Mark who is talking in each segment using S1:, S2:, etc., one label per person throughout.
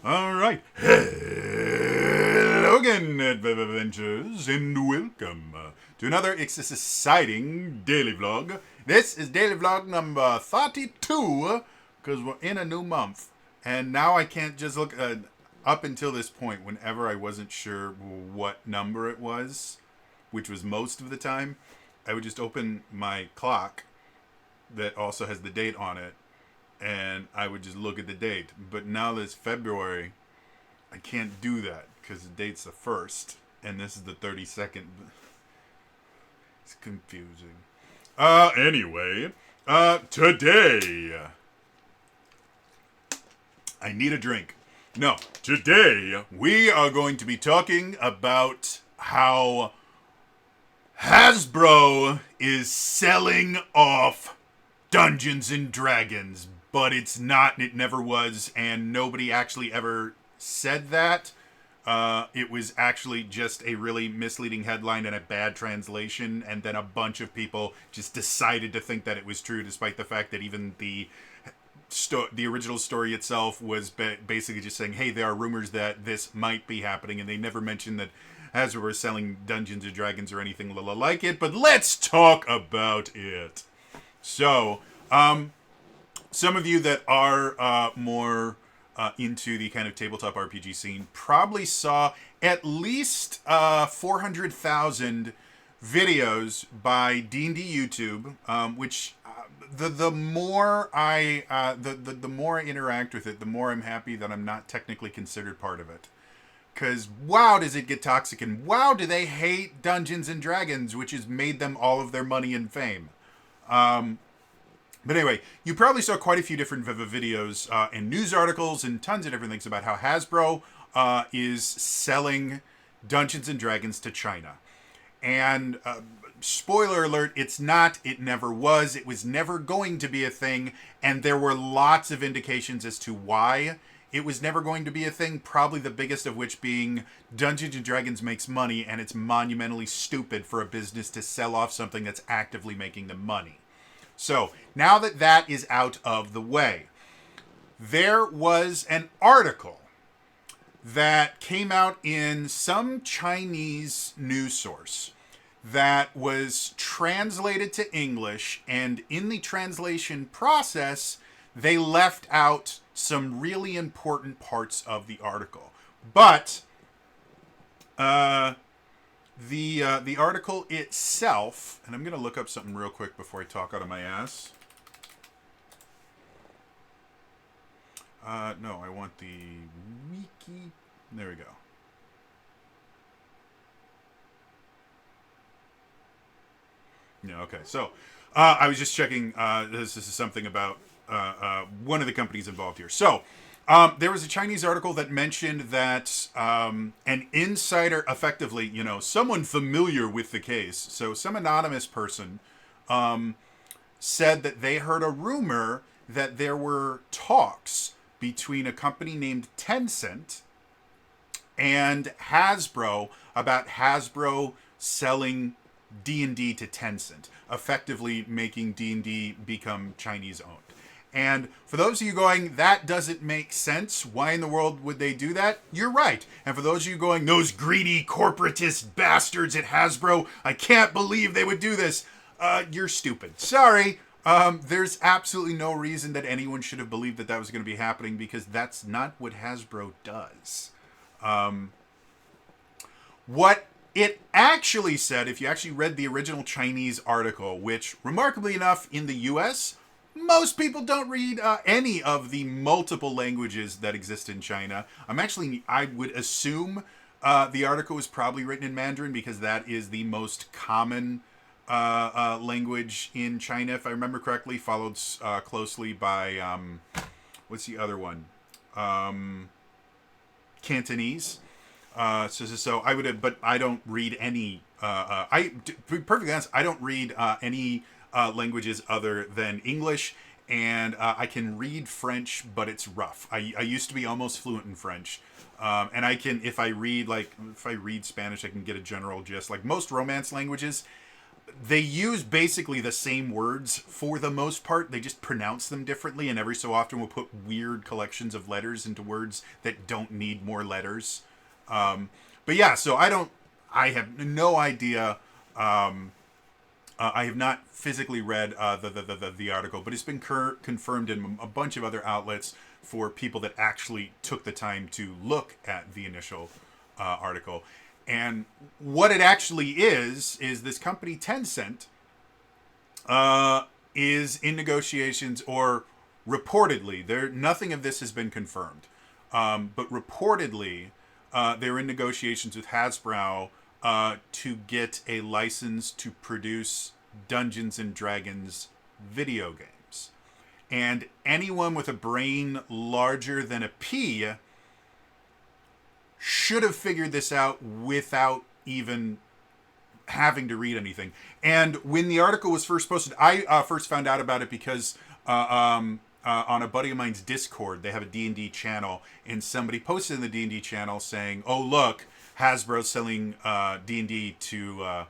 S1: All right. Hello again, adventures, and welcome to another exciting daily vlog. This is daily vlog number 32, because we're in a new month. And now I can't just look up until this point, whenever I wasn't sure what number it was, which was most of the time, I would just open my clock that also has the date on it, and I would just look at the date. But now that it's February, I can't do that because the date's the 1st, and this is the 32nd. It's confusing. Anyway, today, I need a drink. No, today we are going to be talking about how Hasbro is selling off Dungeons and Dragons, but it's not, it never was, and nobody actually ever said that. It was actually just a really misleading headline and a bad translation, and then a bunch of people just decided to think that it was true, despite the fact that even the original story itself was basically just saying, hey, there are rumors that this might be happening, and they never mentioned that Hasbro was selling Dungeons and Dragons or anything like it. But let's talk about it. So, some of you that are more into the kind of tabletop RPG scene probably saw at least 400,000 videos by D&D YouTube, which the more I the more I interact with it, the more I'm happy that I'm not technically considered part of it. Because wow, does it get toxic, and wow, do they hate Dungeons and Dragons, which has made them all of their money and fame. But anyway, you probably saw quite a few different videos and news articles and tons of different things about how Hasbro is selling Dungeons and Dragons to China. And spoiler alert, it's not, it never was, it was never going to be a thing, and there were lots of indications as to why it was never going to be a thing, probably the biggest of which being Dungeons and Dragons makes money, and it's monumentally stupid for a business to sell off something that's actively making them money. So, now that that is out of the way, there was an article that came out in some Chinese news source that was translated to English, and in the translation process, they left out some really important parts of the article. But the article itself, and I'm going to look up something real quick before I talk out of my ass. No, I want the wiki. There we go. Yeah, okay. So, I was just checking. This is something about one of the companies involved here. So, there was a Chinese article that mentioned that an insider, effectively, someone familiar with the case, so some anonymous person, said that they heard a rumor that there were talks between a company named Tencent and Hasbro about Hasbro selling D&D to Tencent, effectively making D&D become Chinese owned. And for those of you going, that doesn't make sense, why in the world would they do that? You're right. And for those of you going, those greedy corporatist bastards at Hasbro, I can't believe they would do this, you're stupid. Sorry. There's absolutely no reason that anyone should have believed that that was going to be happening, because that's not what Hasbro does. What it actually said, if you actually read the original Chinese article, which, remarkably enough, in the US, most people don't read any of the multiple languages that exist in China. I would assume the article was probably written in Mandarin, because that is the most common language in China, if I remember correctly, followed closely by, what's the other one? Cantonese. So I would have, but I don't read any, to be perfectly honest, I don't read any languages other than English, and I can read French, but it's rough. I used to be almost fluent in French, and I can, if I read Spanish, I can get a general gist. Like most Romance languages, they use basically the same words for the most part. They just pronounce them differently, and every so often we'll put weird collections of letters into words that don't need more letters. But yeah, so I have no idea. I have not physically read the article, but it's been confirmed in a bunch of other outlets for people that actually took the time to look at the initial article. And what it actually is this company Tencent is in negotiations, or reportedly, nothing of this has been confirmed, but reportedly they're in negotiations with Hasbro to get a license to produce Dungeons and Dragons video games. And anyone with a brain larger than a pea should have figured this out without even having to read anything. And when the article was first posted, I first found out about it because on a buddy of mine's Discord, they have a D&D channel, and somebody posted in the D&D channel saying, "Oh, look, Hasbro's selling D&D to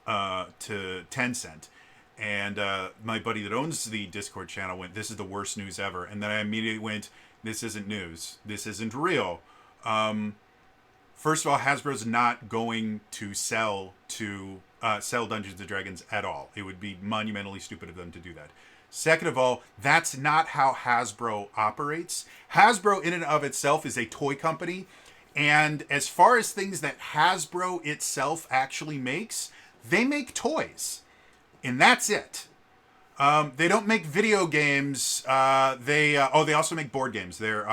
S1: Tencent." And my buddy that owns the Discord channel went, "This is the worst news ever." And then I immediately went, "This isn't news. This isn't real." First of all, Hasbro's not going to sell Dungeons and Dragons at all. It would be monumentally stupid of them to do that. Second of all, that's not how Hasbro operates. Hasbro in and of itself is a toy company. And as far as things that Hasbro itself actually makes, they make toys. And that's it. They don't make video games. They also make board games. They're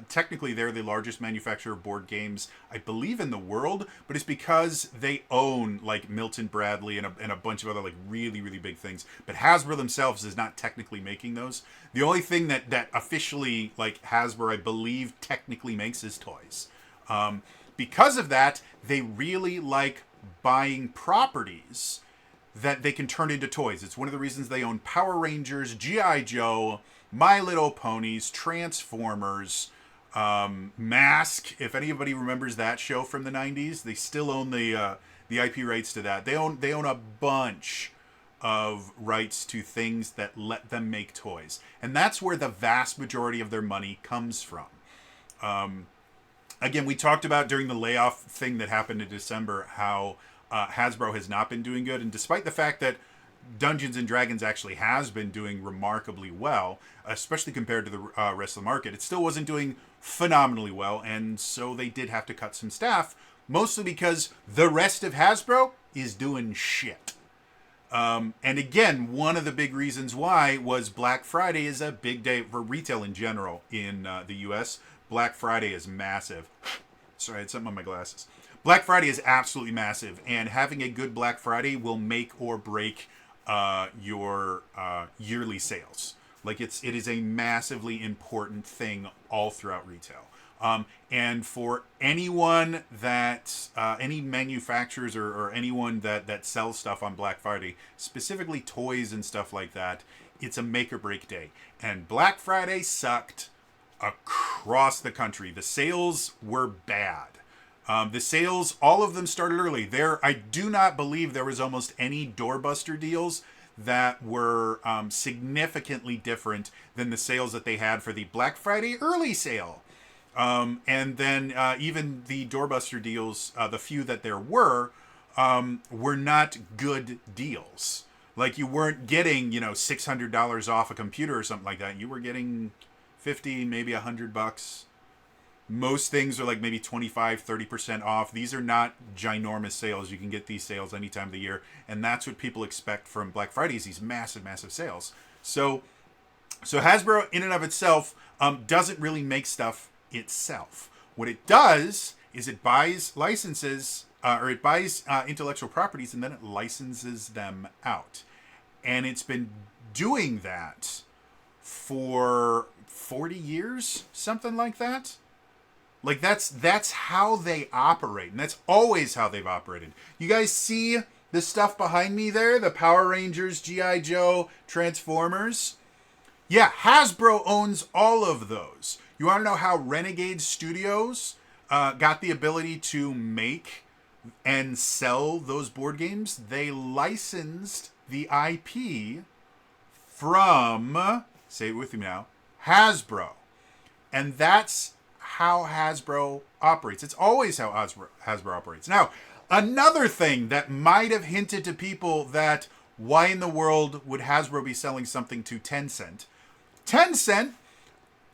S1: technically they're the largest manufacturer of board games, I believe, in the world. But it's because they own like Milton Bradley and a bunch of other like really, really big things. But Hasbro themselves is not technically making those. The only thing that officially like Hasbro, I believe, technically makes is toys. Because of that, they really like buying properties that they can turn into toys. It's one of the reasons they own Power Rangers, G.I. Joe, My Little Ponies, Transformers, Mask. If anybody remembers that show from the 90s, they still own the IP rights to that. They own a bunch of rights to things that let them make toys. And that's where the vast majority of their money comes from. Again, we talked about during the layoff thing that happened in December how Hasbro has not been doing good. And despite the fact that Dungeons and Dragons actually has been doing remarkably well, especially compared to the rest of the market, it still wasn't doing phenomenally well. And so they did have to cut some staff, mostly because the rest of Hasbro is doing shit. And again, one of the big reasons why was Black Friday is a big day for retail in general in the U.S. Black Friday is massive. Sorry, I had something on my glasses. Black Friday is absolutely massive, and having a good Black Friday will make or break your yearly sales. Like it is a massively important thing all throughout retail. And for anyone that any manufacturers or anyone that sells stuff on Black Friday, specifically toys and stuff like that, it's a make or break day. And Black Friday sucked across the country. The sales were bad. The sales, all of them started early. I do not believe there was almost any doorbuster deals that were significantly different than the sales that they had for the Black Friday early sale. And then even the doorbuster deals, the few that there were not good deals. Like you weren't getting, $600 off a computer or something like that. You were getting $50, maybe $100. Most things are like maybe 25, 30% off. These are not ginormous sales. You can get these sales any time of the year. And that's what people expect from Black Friday, is these massive, massive sales. So Hasbro in and of itself doesn't really make stuff itself. What it does is it buys licenses, or it buys intellectual properties, and then it licenses them out. And it's been doing that for 40 years, something like that. Like that's how they operate, and that's always how they've operated. You guys see the stuff behind me there, the Power Rangers, G.I. Joe, Transformers? Yeah, Hasbro owns all of those. You want to know how Renegade Studios got the ability to make and sell those board games, they licensed the IP from, say it with me now, Hasbro. And that's how Hasbro operates. It's always how Hasbro operates. Now, another thing that might have hinted to people that why in the world would Hasbro be selling something to Tencent? Tencent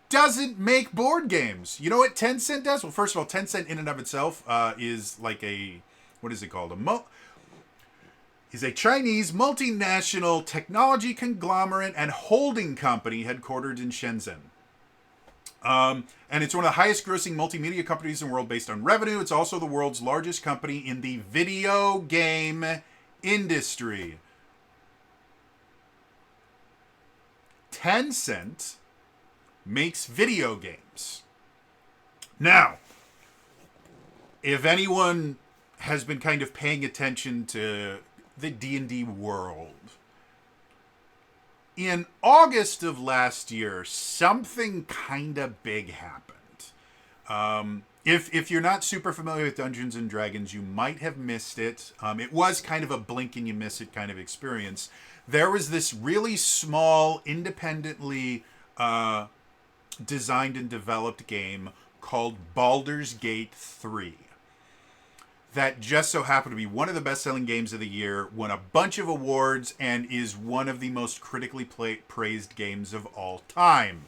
S1: doesn't make board games. You know what Tencent does? Well, first of all, Tencent in and of itself is like a, what is it called? Is a Chinese multinational technology conglomerate and holding company headquartered in Shenzhen. And it's one of the highest grossing multimedia companies in the world based on revenue. It's also the world's largest company in the video game industry. Tencent makes video games. Now, if anyone has been kind of paying attention to the D&D world, in August of last year, something kind of big happened. If you're not super familiar with Dungeons and Dragons, you might have missed it. It was kind of a blink and you miss it kind of experience. There was this really small, independently designed and developed game called Baldur's Gate 3 that just so happened to be one of the best-selling games of the year, won a bunch of awards, and is one of the most critically praised games of all time.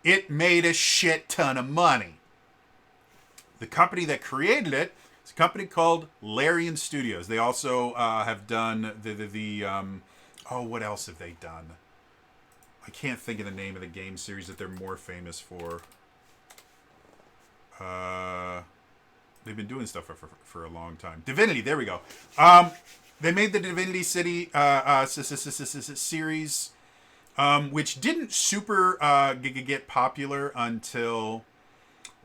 S1: It made a shit ton of money. The company that created it is a company called Larian Studios. They also have done what else have they done? I can't think of the name of the game series that they're more famous for. They've been doing stuff for a long time. Divinity, there we go. They made the Divinity City series, which didn't super get popular until,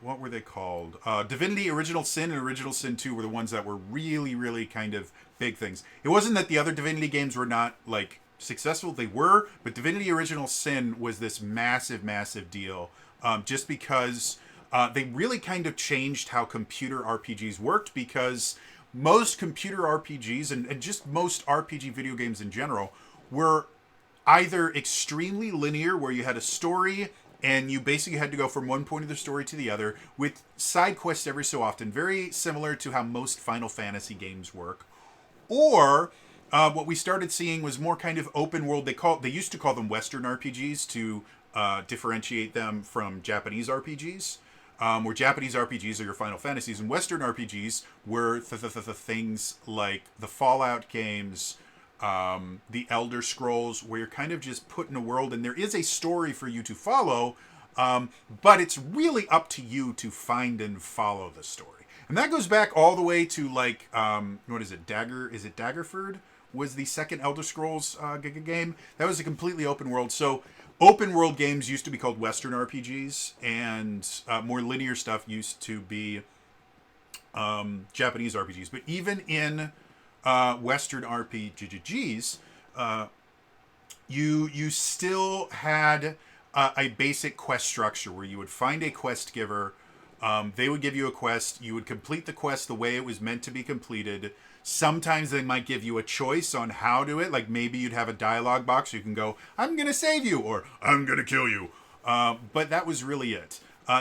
S1: what were they called? Divinity Original Sin and Original Sin 2 were the ones that were really, really kind of big things. It wasn't that the other Divinity games were not, like, successful. They were, but Divinity Original Sin was this massive, massive deal, just because they really kind of changed how computer RPGs worked, because most computer RPGs and just most RPG video games in general were either extremely linear, where you had a story and you basically had to go from one point of the story to the other, with side quests every so often, very similar to how most Final Fantasy games work. Or what we started seeing was more kind of open world. They used to call them Western RPGs to differentiate them from Japanese RPGs. Where Japanese RPGs are your Final Fantasies, and Western RPGs were things like the Fallout games, the Elder Scrolls, where you're kind of just put in a world and there is a story for you to follow, but it's really up to you to find and follow the story. And that goes back all the way to, like, what is it, Daggerford was the second Elder Scrolls game. That was a completely open world. So open world games used to be called Western RPGs, and more linear stuff used to be Japanese RPGs. But even in Western RPGs, you still had a basic quest structure where you would find a quest giver. They would give you a quest. You would complete the quest the way it was meant to be completed. Sometimes they might give you a choice on how to do it. Like maybe you'd have a dialogue box. You can go, I'm going to save you, or I'm going to kill you. But that was really it.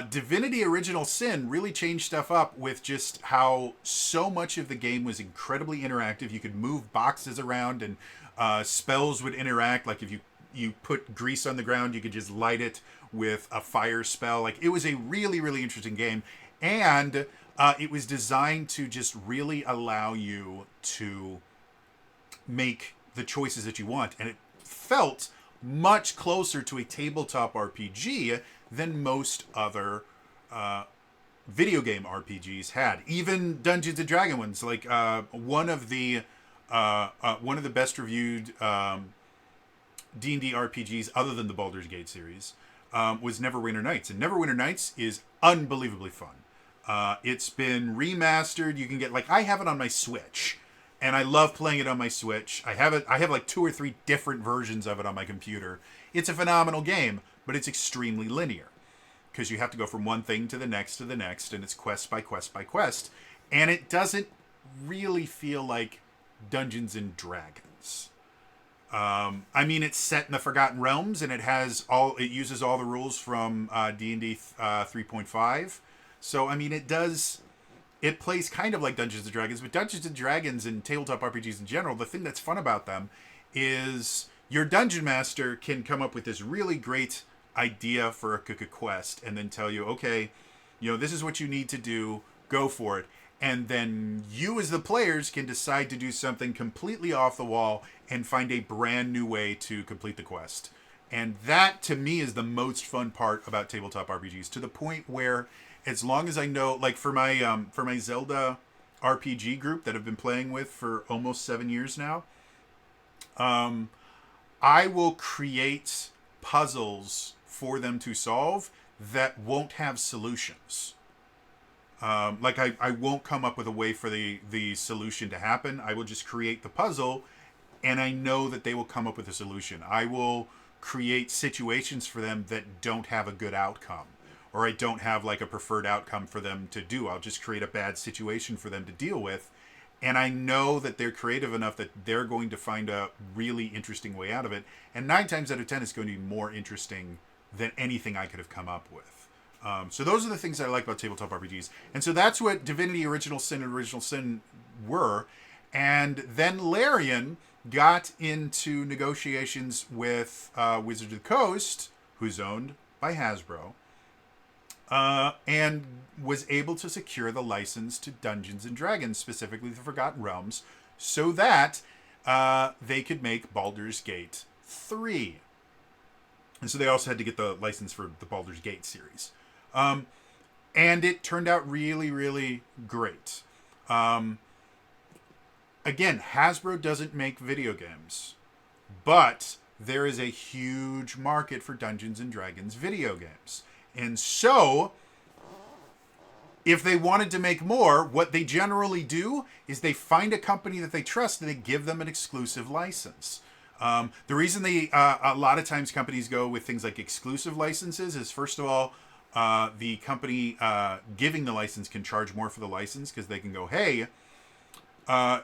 S1: Divinity Original Sin really changed stuff up with just how so much of the game was incredibly interactive. You could move boxes around, and spells would interact. Like if you put grease on the ground, you could just light it with a fire spell. Like it was a really, really interesting game. And it was designed to just really allow you to make the choices that you want. And it felt much closer to a tabletop RPG than most other video game RPGs had. Even Dungeons and Dragons ones, like one of the best reviewed D&D RPGs, other than the Baldur's Gate series, was Neverwinter Nights. And Neverwinter Nights is unbelievably fun. It's been remastered. You can get, like, I have it on my Switch, and I love playing it on my Switch. I have like 2 or 3 different versions of it on my computer. It's a phenomenal game, but it's extremely linear, because you have to go from one thing to the next, and it's quest by quest by quest. And it doesn't really feel like Dungeons and Dragons. I mean, it's set in the Forgotten Realms, and it uses all the rules from D&D 3.5. So I mean, it plays kind of like Dungeons and Dragons, but Dungeons and Dragons and tabletop RPGs in general, the thing that's fun about them is your dungeon master can come up with this really great idea for a quest and then tell you, okay, this is what you need to do, go for it. And then you as the players can decide to do something completely off the wall and find a brand new way to complete the quest. And that, to me, is the most fun part about tabletop RPGs, to the point where, as long as I know, like for my Zelda RPG group that I've been playing with for almost 7 years now, I will create puzzles for them to solve that won't have solutions. Like I won't come up with a way for the solution to happen. I will just create the puzzle, and I know that they will come up with a solution. I will create situations for them that don't have a good outcome, or I don't have like a preferred outcome for them to do. I'll just create a bad situation for them to deal with, and I know that they're creative enough that they're going to find a really interesting way out of it. And 9 times out of 10, it's going to be more interesting than anything I could have come up with. So those are the things that I like about tabletop RPGs. And so that's what Divinity Original Sin and Original Sin were. And then Larian got into negotiations with Wizards of the Coast, who's owned by Hasbro, and was able to secure the license to Dungeons and Dragons, specifically the Forgotten Realms, so that they could make Baldur's Gate 3. And so they also had to get the license for the Baldur's Gate series. And it turned out really, really great. Again, Hasbro doesn't make video games, but there is a huge market for Dungeons and Dragons video games. And so, if they wanted to make more, what they generally do is they find a company that they trust and they give them an exclusive license. The reason a lot of times companies go with things like exclusive licenses is, first of all, the company giving the license can charge more for the license, because they can go, hey,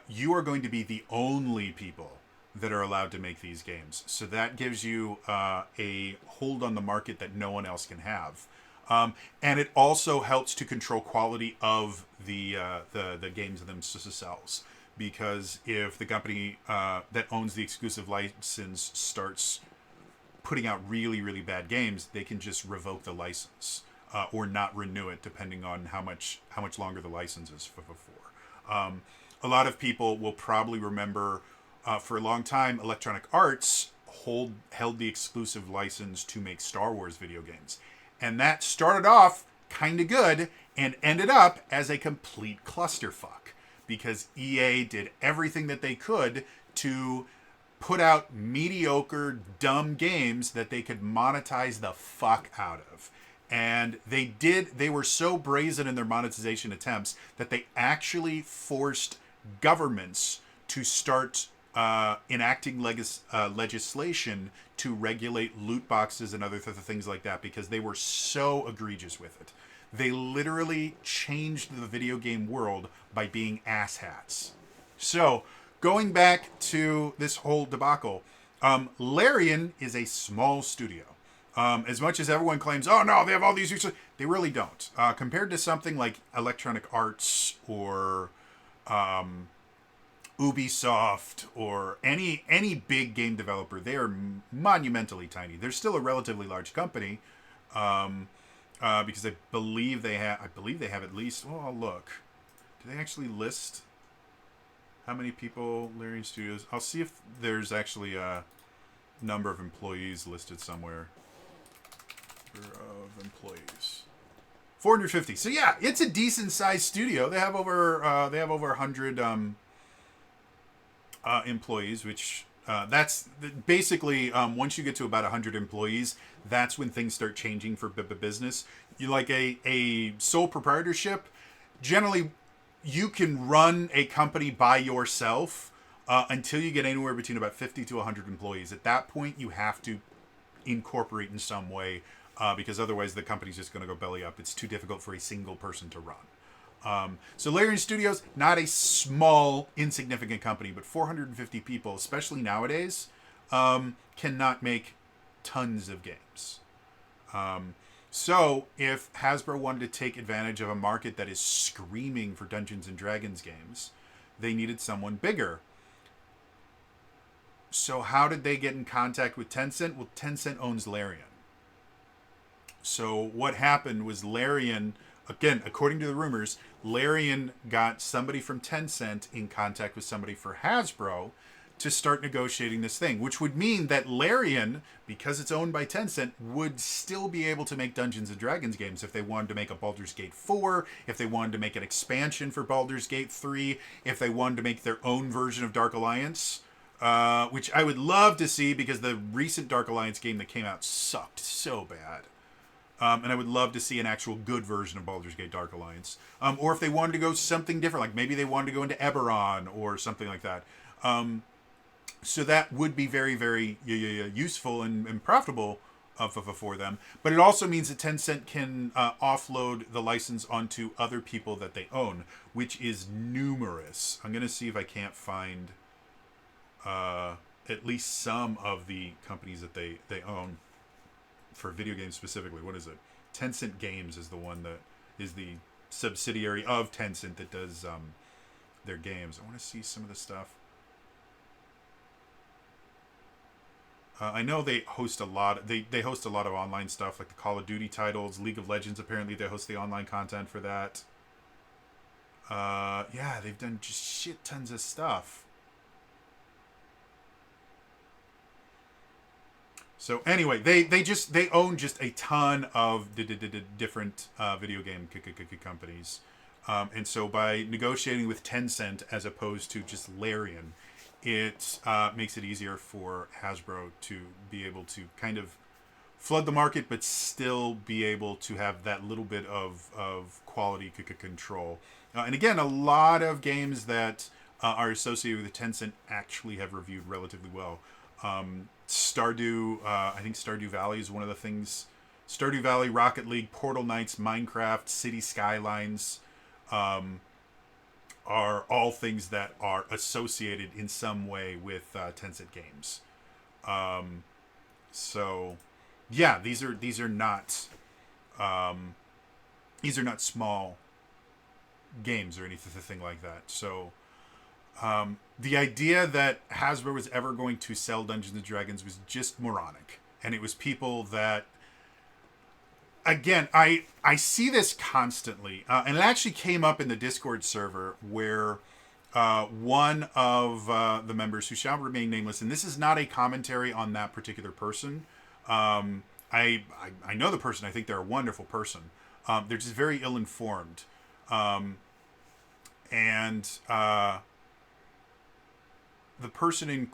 S1: you are going to be the only people that are allowed to make these games. So that gives you a hold on the market that no one else can have. And it also helps to control quality of the games themselves. Because if the company that owns the exclusive license starts putting out really, really bad games, they can just revoke the license or not renew it, depending on how much longer the license is for. A lot of people will probably remember for a long time, Electronic Arts held the exclusive license to make Star Wars video games. And that started off kind of good and ended up as a complete clusterfuck, because EA did everything that they could to put out mediocre, dumb games that they could monetize the fuck out of. And they were so brazen in their monetization attempts that they actually forced governments to start enacting legislation to regulate loot boxes and other things like that, because they were so egregious with it. They literally changed the video game world by being asshats. So, going back to this whole debacle, Larian is a small studio. As much as everyone claims, oh no, they have all these uses, they really don't. Compared to something like Electronic Arts or Ubisoft or any big game developer, they are monumentally tiny. They're still a relatively large company, because I believe they have at least. Well, I'll look. Do they actually list how many people Larian Studios? I'll see if there's actually a number of employees listed somewhere. Number of employees. 450. So yeah, it's a decent sized studio. They have over 100 employees, which that's basically once you get to about 100 employees, that's when things start changing for business. You like a sole proprietorship. Generally, you can run a company by yourself until you get anywhere between about 50 to 100 employees. At that point, you have to incorporate in some way, because otherwise the company's just going to go belly up. It's too difficult for a single person to run. So Larian Studios, not a small, insignificant company, but 450 people, especially nowadays, cannot make tons of games. So if Hasbro wanted to take advantage of a market that is screaming for Dungeons and Dragons games, they needed someone bigger. So how did they get in contact with Tencent? Well, Tencent owns Larian. So what happened was Larian, again, according to the rumors, Larian got somebody from Tencent in contact with somebody for Hasbro to start negotiating this thing, which would mean that Larian, because it's owned by Tencent, would still be able to make Dungeons and Dragons games if they wanted to make a Baldur's Gate 4, if they wanted to make an expansion for Baldur's Gate 3, if they wanted to make their own version of Dark Alliance, which I would love to see because the recent Dark Alliance game that came out sucked so bad. And I would love to see an actual good version of Baldur's Gate Dark Alliance. Or if they wanted to go something different, like maybe they wanted to go into Eberron or something like that. So that would be very, very useful and profitable for them. But it also means that Tencent can offload the license onto other people that they own, which is numerous. I'm going to see if I can't find at least some of the companies that they own for video games specifically. What is it? Tencent Games is the one that is the subsidiary of Tencent that does their games. I want to see some of the stuff. I know they host a lot. They host a lot of online stuff, like the Call of Duty titles, League of Legends. Apparently, they host the online content for that. Yeah, they've done just shit tons of stuff. So anyway, they own just a ton of different video game companies, and so by negotiating with Tencent as opposed to just Larian, it makes it easier for Hasbro to be able to kind of flood the market, but still be able to have that little bit of quality control. And again, a lot of games that are associated with Tencent actually have reviewed relatively well. Stardew, I think Stardew Valley is one of the things. Stardew Valley, Rocket League, Portal Knights, Minecraft, City Skylines are all things that are associated in some way with Tencent games. So, yeah, these are not small games or anything like that. So, the idea that Hasbro was ever going to sell Dungeons and Dragons was just moronic, and it was people that. Again, I see this constantly, and it actually came up in the Discord server where one of the members, who shall remain nameless, and this is not a commentary on that particular person. I know the person. I think they're a wonderful person. They're just very ill-informed, and the person in.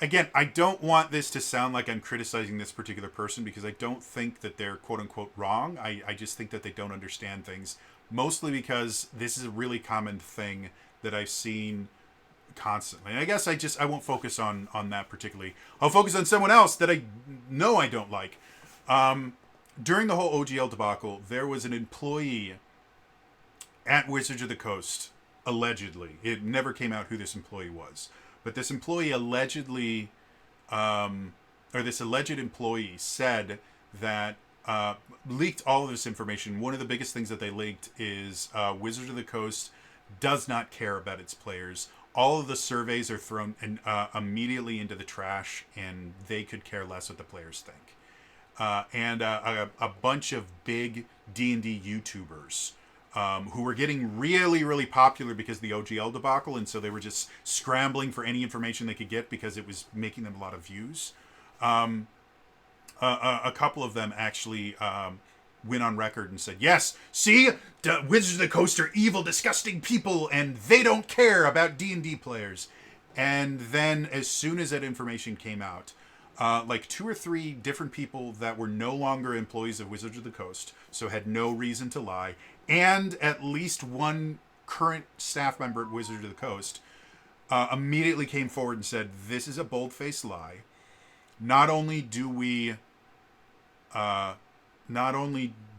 S1: Again, I don't want this to sound like I'm criticizing this particular person because I don't think that they're quote-unquote wrong. I just think that they don't understand things, mostly because this is a really common thing that I've seen constantly. And I guess I won't focus on that particularly. I'll focus on someone else that I know I don't like. During the whole OGL debacle, there was an employee at Wizards of the Coast, allegedly. It never came out who this employee was. But this employee allegedly, this alleged employee said that, leaked all of this information. One of the biggest things that they leaked is Wizards of the Coast does not care about its players. All of the surveys are thrown immediately into the trash, and they could care less what the players think. And a bunch of big D&D YouTubers who were getting really, really popular because of the OGL debacle, and so they were just scrambling for any information they could get because it was making them a lot of views. A couple of them actually went on record and said, yes, see, Wizards of the Coast are evil, disgusting people, and they don't care about D&D players. And then as soon as that information came out, like 2 or 3 different people that were no longer employees of Wizards of the Coast, so had no reason to lie, and at least one current staff member at Wizards of the Coast immediately came forward and said, this is a bold-faced lie. Not only do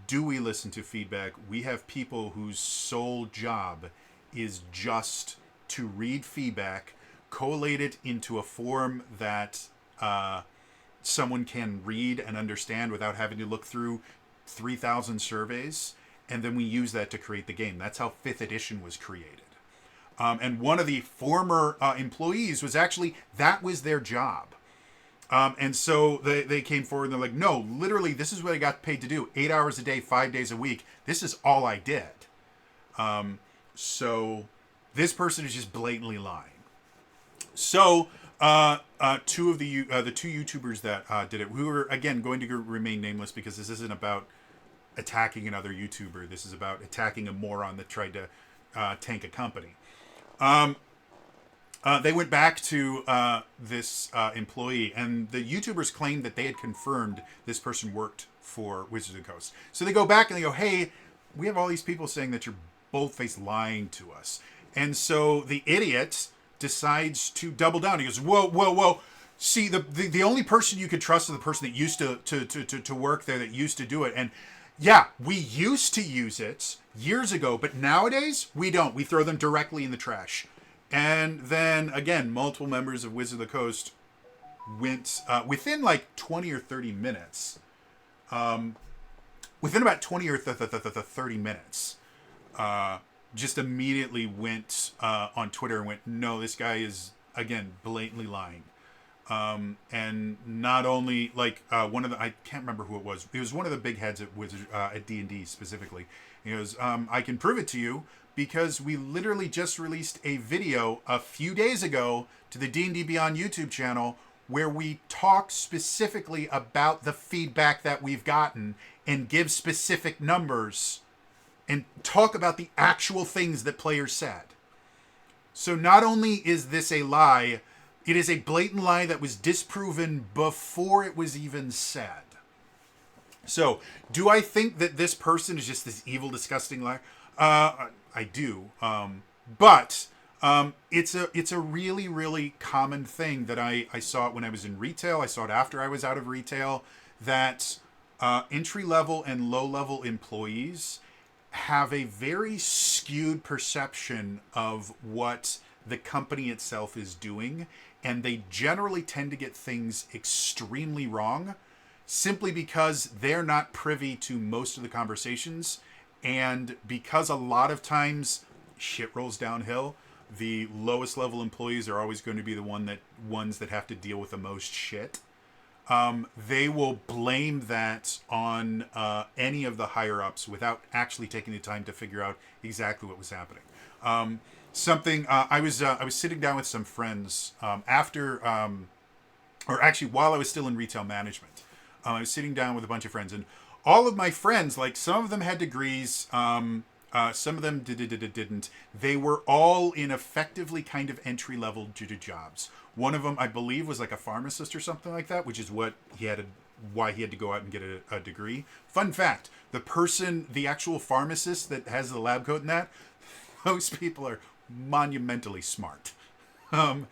S1: do we listen to feedback? We have people whose sole job is just to read feedback, collate it into a form that someone can read and understand without having to look through 3,000 surveys, and then we use that to create the game. That's how 5th edition was created. And one of the former employees was actually, that was their job. And so they came forward and they're like, no, literally, this is what I got paid to do. 8 hours a day, 5 days a week. This is all I did. So this person is just blatantly lying. So two of the two YouTubers that did it, who are, again, going to remain nameless because this isn't about attacking another YouTuber. This is about attacking a moron that tried to tank a company. They went back to this employee, and the YouTubers claimed that they had confirmed this person worked for Wizards of the Coast. So they go back and they go, hey, we have all these people saying that you're bold-faced lying to us. And so the idiot decides to double down. He goes, whoa. See, the only person you could trust is the person that used to work there, that used to do it. And yeah, we used to use it years ago, but nowadays we don't. We throw them directly in the trash. And then, again, multiple members of Wizards of the Coast went, within like 20 or 30 minutes, within about 20 or 30 minutes, just immediately went on Twitter and went, no, this guy is, again, blatantly lying. And not only, like, one of the, I can't remember who it was one of the big heads at Wizard, at D&D specifically. He goes, I can prove it to you, because we literally just released a video a few days ago to the D&D Beyond YouTube channel where we talk specifically about the feedback that we've gotten and give specific numbers and talk about the actual things that players said. So not only is this a lie, it is a blatant lie that was disproven before it was even said. So, do I think that this person is just this evil, disgusting liar? I do, but it's a really, really common thing that I saw it when I was in retail. I saw it after I was out of retail, that entry-level and low-level employees have a very skewed perception of what the company itself is doing, and they generally tend to get things extremely wrong simply because they're not privy to most of the conversations. And because a lot of times shit rolls downhill, the lowest level employees are always going to be the ones that have to deal with the most shit. They will blame that on any of the higher ups without actually taking the time to figure out exactly what was happening. I was sitting down with some friends after, or actually while I was still in retail management. I was sitting down with a bunch of friends, and all of my friends, like, some of them had degrees, some of them didn't. They were all in effectively kind of entry-level jobs. One of them, I believe, was like a pharmacist or something like that, which is why he had to go out and get a degree. Fun fact, the actual pharmacist that has the lab coat and that, those people are monumentally smart. And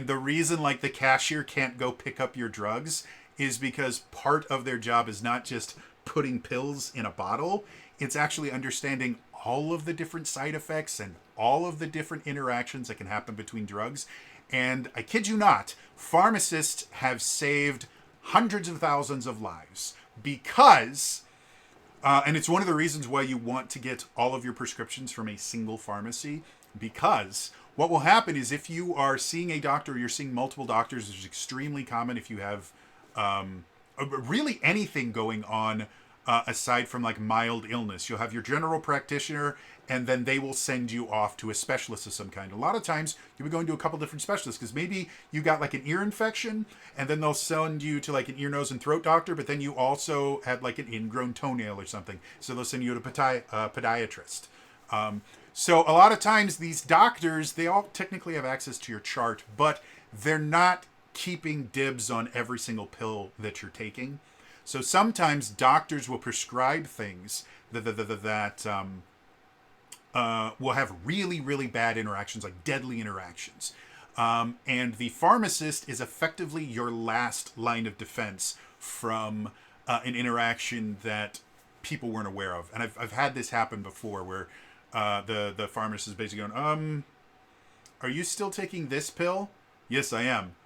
S1: the reason, like, the cashier can't go pick up your drugs is because part of their job is not just putting pills in a bottle, it's actually understanding all of the different side effects and all of the different interactions that can happen between drugs. And I kid you not, pharmacists have saved hundreds of thousands of lives because, and it's one of the reasons why you want to get all of your prescriptions from a single pharmacy, because what will happen is if you are seeing a doctor or you're seeing multiple doctors, which is extremely common if you have really anything going on aside from like mild illness. You'll have your general practitioner, and then they will send you off to a specialist of some kind. A lot of times you'll be going to a couple different specialists because maybe you got like an ear infection, and then they'll send you to like an ear, nose, and throat doctor, but then you also had like an ingrown toenail or something. So they'll send you to a podiatrist. So a lot of times these doctors, they all technically have access to your chart, but they're not keeping dibs on every single pill that you're taking. So sometimes doctors will prescribe things that will have really, really bad interactions, like deadly interactions. And the pharmacist is effectively your last line of defense from an interaction that people weren't aware of. And I've had this happen before where the pharmacist is basically going, are you still taking this pill? Yes, I am.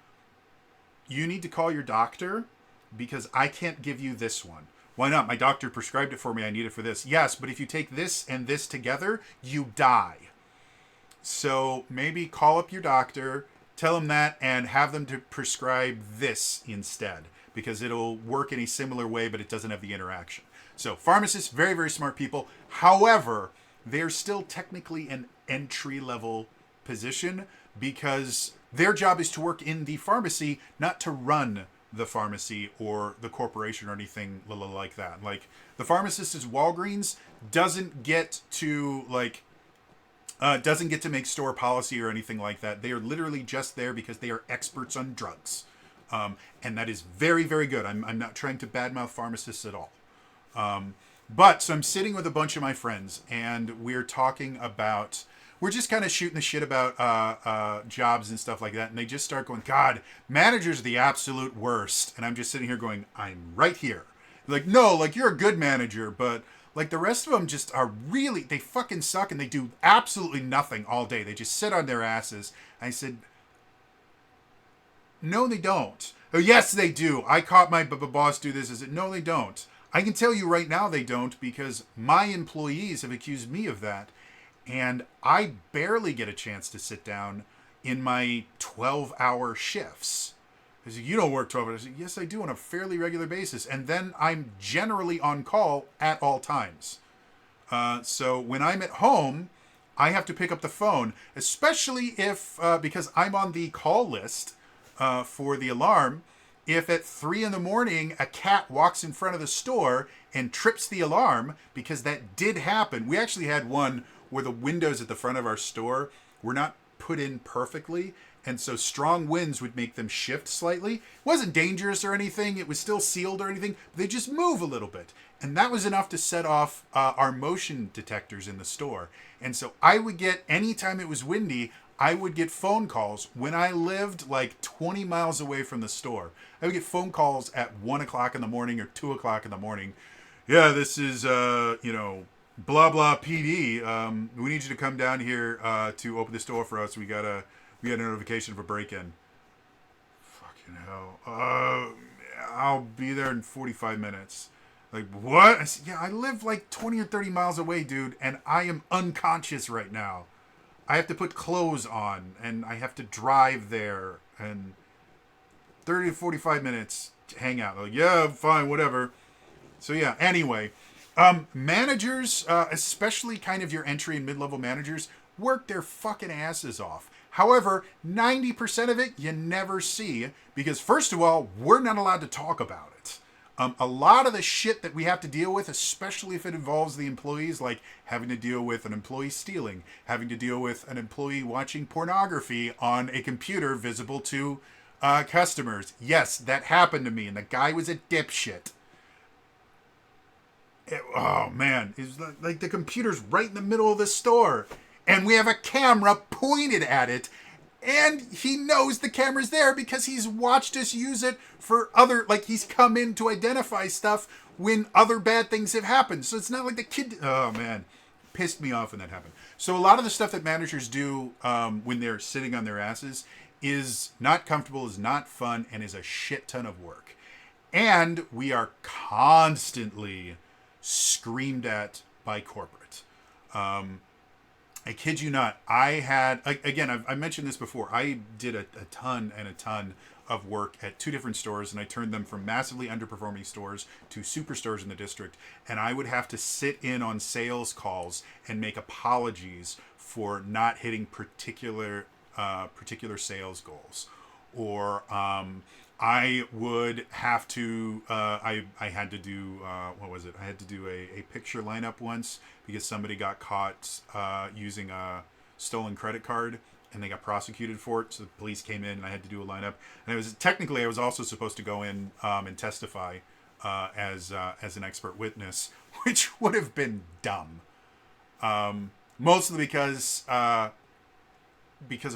S1: You need to call your doctor because I can't give you this one. Why not? My doctor prescribed it for me. I need it for this. Yes, but if you take this and this together, you die. So maybe call up your doctor, tell them that, and have them to prescribe this instead, because it'll work in a similar way, but it doesn't have the interaction. So pharmacists, very, very smart people. However, they're still technically an entry-level position because their job is to work in the pharmacy, not to run the pharmacy or the corporation or anything like that. Like, the pharmacist is Walgreens, doesn't get to make store policy or anything like that. They are literally just there because they are experts on drugs. And that is very, very good. I'm not trying to badmouth pharmacists at all. So I'm sitting with a bunch of my friends, and we're talking about, we're just kind of shooting the shit about jobs and stuff like that. And they just start going, God, managers are the absolute worst. And I'm just sitting here going, I'm right here. Like, no, like, you're a good manager, but like, the rest of them just are really, they fucking suck, and they do absolutely nothing all day. They just sit on their asses. I said, no, they don't. Oh, yes, they do. I caught my boss do this. I said, no, they don't. I can tell you right now they don't, because my employees have accused me of that. And I barely get a chance to sit down in my 12-hour shifts. I said, you don't work 12 hours. I said, yes, I do on a fairly regular basis. And then I'm generally on call at all times. So when I'm at home, I have to pick up the phone, especially if, because I'm on the call list for the alarm, if at 3 a.m, a cat walks in front of the store and trips the alarm, because that did happen. We actually had one where the windows at the front of our store were not put in perfectly, and so strong winds would make them shift slightly. It wasn't dangerous or anything. It was still sealed or anything. They just move a little bit. And that was enough to set off our motion detectors in the store. And so I would get, anytime it was windy, I would get phone calls when I lived like 20 miles away from the store. I would get phone calls at 1 o'clock in the morning or 2 o'clock in the morning. Yeah, this is, blah, blah, PD. We need you to come down here to open this door for us. We got a notification of a break-in. Fucking hell. I'll be there in 45 minutes. Like, what? I said, yeah, I live like 20 or 30 miles away, dude, and I am unconscious right now. I have to put clothes on, and I have to drive there, and 30 to 45 minutes to hang out. Like, yeah, fine, whatever. So, yeah, anyway. Managers, especially kind of your entry and mid-level managers, work their fucking asses off. However, 90% of it you never see, because first of all, we're not allowed to talk about it. A lot of the shit that we have to deal with, especially if it involves the employees, like having to deal with an employee stealing, having to deal with an employee watching pornography on a computer visible to customers. Yes, that happened to me, and the guy was a dipshit. Oh man, it's like the computer's right in the middle of the store, and we have a camera pointed at it, and he knows the camera's there because he's watched us use it for other, like, he's come in to identify stuff when other bad things have happened. So it's not like the kid, oh man, pissed me off when that happened. So a lot of the stuff that managers do when they're sitting on their asses is not comfortable, is not fun, and is a shit ton of work. And we are constantly screamed at by corporate. I kid you not. I had, again, I mentioned this before. I did a ton of work at 2 different stores, and I turned them from massively underperforming stores to superstores in the district. And I would have to sit in on sales calls and make apologies for not hitting particular sales goals. Or I would have to, I had to do, what was it? I had to do a picture lineup once because somebody got caught using a stolen credit card, and they got prosecuted for it. So the police came in, and I had to do a lineup. And it was technically, I was also supposed to go in and testify as an expert witness, which would have been dumb. Mostly because of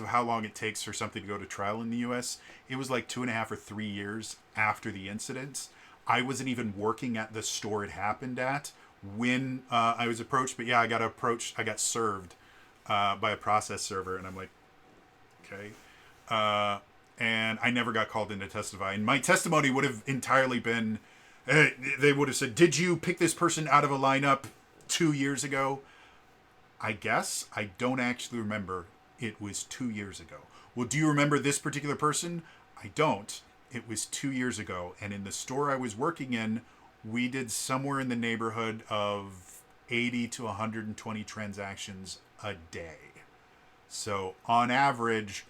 S1: how long it takes for something to go to trial in the U.S. It was like 2.5 or 3 years after the incident. I wasn't even working at the store it happened at when I was approached, but yeah, I got approached. I got served by a process server, and I'm like, okay. And I never got called in to testify. And my testimony would have entirely been, they would have said, did you pick this person out of a lineup 2 years ago? I guess. I don't actually remember. It was 2 years ago. Well, do you remember this particular person? I don't. It was 2 years ago. And in the store I was working in, we did somewhere in the neighborhood of 80 to 120 transactions a day. So on average,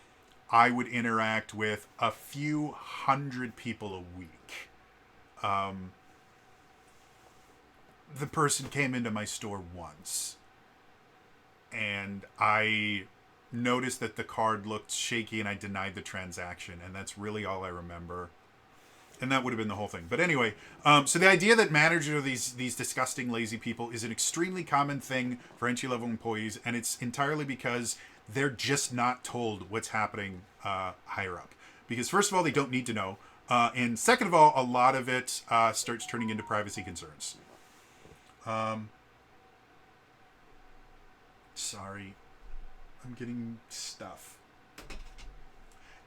S1: I would interact with a few hundred people a week. The person came into my store once, and I noticed that the card looked shaky, and I denied the transaction, and that's really all I remember. And that would have been the whole thing. But anyway, so the idea that managers are these disgusting, lazy people is an extremely common thing for entry-level employees, and it's entirely because they're just not told what's happening higher up. Because first of all, they don't need to know. And second of all, a lot of it starts turning into privacy concerns. Sorry. I'm getting stuff.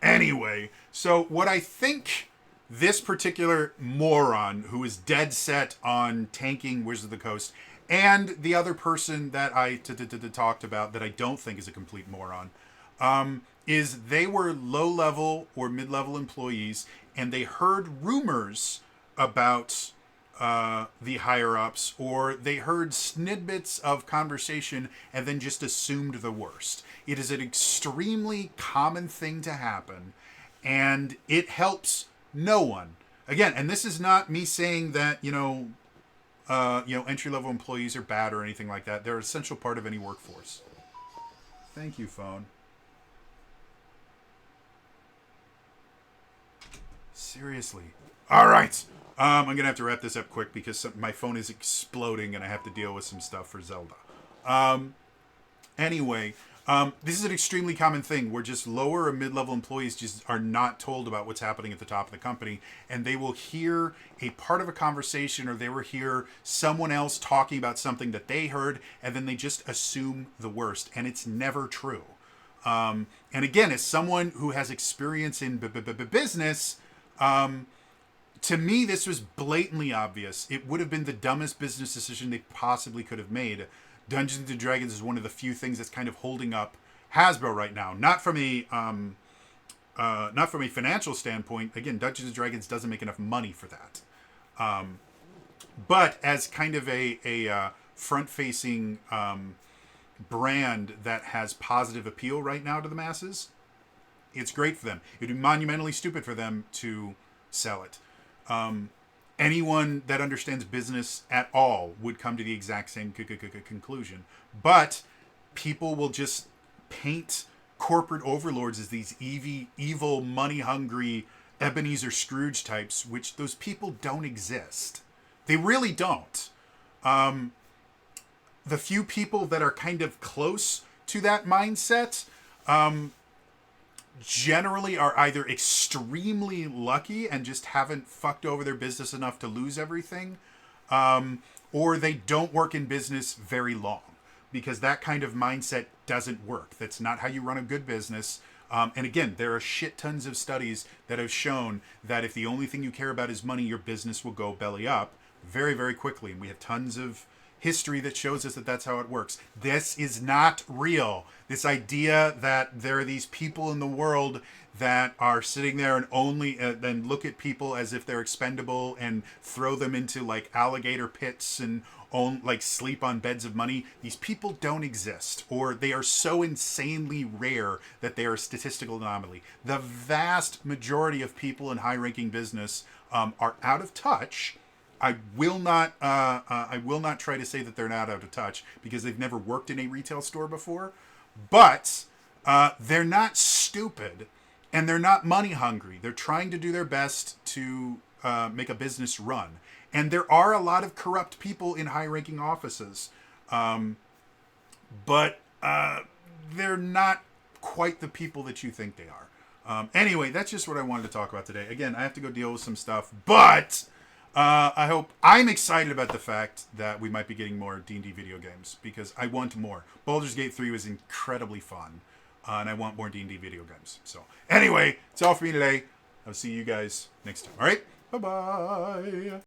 S1: Anyway, so what I think this particular moron who is dead set on tanking Wizards of the Coast, and the other person that I talked about that I don't think is a complete moron, is they were low-level or mid-level employees, and they heard rumors about the higher-ups, or they heard snippets of conversation and then just assumed the worst. It is an extremely common thing to happen, and it helps no one. Again, and this is not me saying that, entry-level employees are bad or anything like that. They're an essential part of any workforce. Thank you, phone. Seriously. All right. I'm going to have to wrap this up quick because my phone is exploding and I have to deal with some stuff for Zelda. Anyway, this is an extremely common thing where just lower or mid-level employees just are not told about what's happening at the top of the company, and they will hear a part of a conversation, or they will hear someone else talking about something that they heard, and then they just assume the worst, and it's never true. And again, as someone who has experience in business, to me, this was blatantly obvious. It would have been the dumbest business decision they possibly could have made. Dungeons and Dragons is one of the few things that's kind of holding up Hasbro right now. Not from a financial standpoint. Again, Dungeons and Dragons doesn't make enough money for that. But as kind of a front-facing brand that has positive appeal right now to the masses, it's great for them. It would be monumentally stupid for them to sell it. Anyone that understands business at all would come to the exact same conclusion. But people will just paint corporate overlords as these evil, money-hungry Ebenezer Scrooge types, which those people don't exist. They really don't. The few people that are kind of close to that mindset generally are either extremely lucky and just haven't fucked over their business enough to lose everything, or they don't work in business very long, because that kind of mindset doesn't work. That's not how you run a good business. And again, there are shit tons of studies that have shown that if the only thing you care about is money, your business will go belly up very, very quickly. And we have tons of history that shows us that that's how it works. This is not real. This idea that there are these people in the world that are sitting there and only then look at people as if they're expendable and throw them into like alligator pits and sleep on beds of money. These people don't exist, or they are so insanely rare that they are a statistical anomaly. The vast majority of people in high-ranking business are out of touch. I will not try to say that they're not out of touch because they've never worked in a retail store before, but they're not stupid and they're not money hungry. They're trying to do their best to make a business run. And there are a lot of corrupt people in high-ranking offices, but they're not quite the people that you think they are. Anyway, that's just what I wanted to talk about today. Again, I have to go deal with some stuff, but I'm excited about the fact that we might be getting more D&D video games because I want more. Baldur's Gate 3 was incredibly fun, and I want more D&D video games. So anyway, it's all for me today. I'll see you guys next time. All right, bye bye.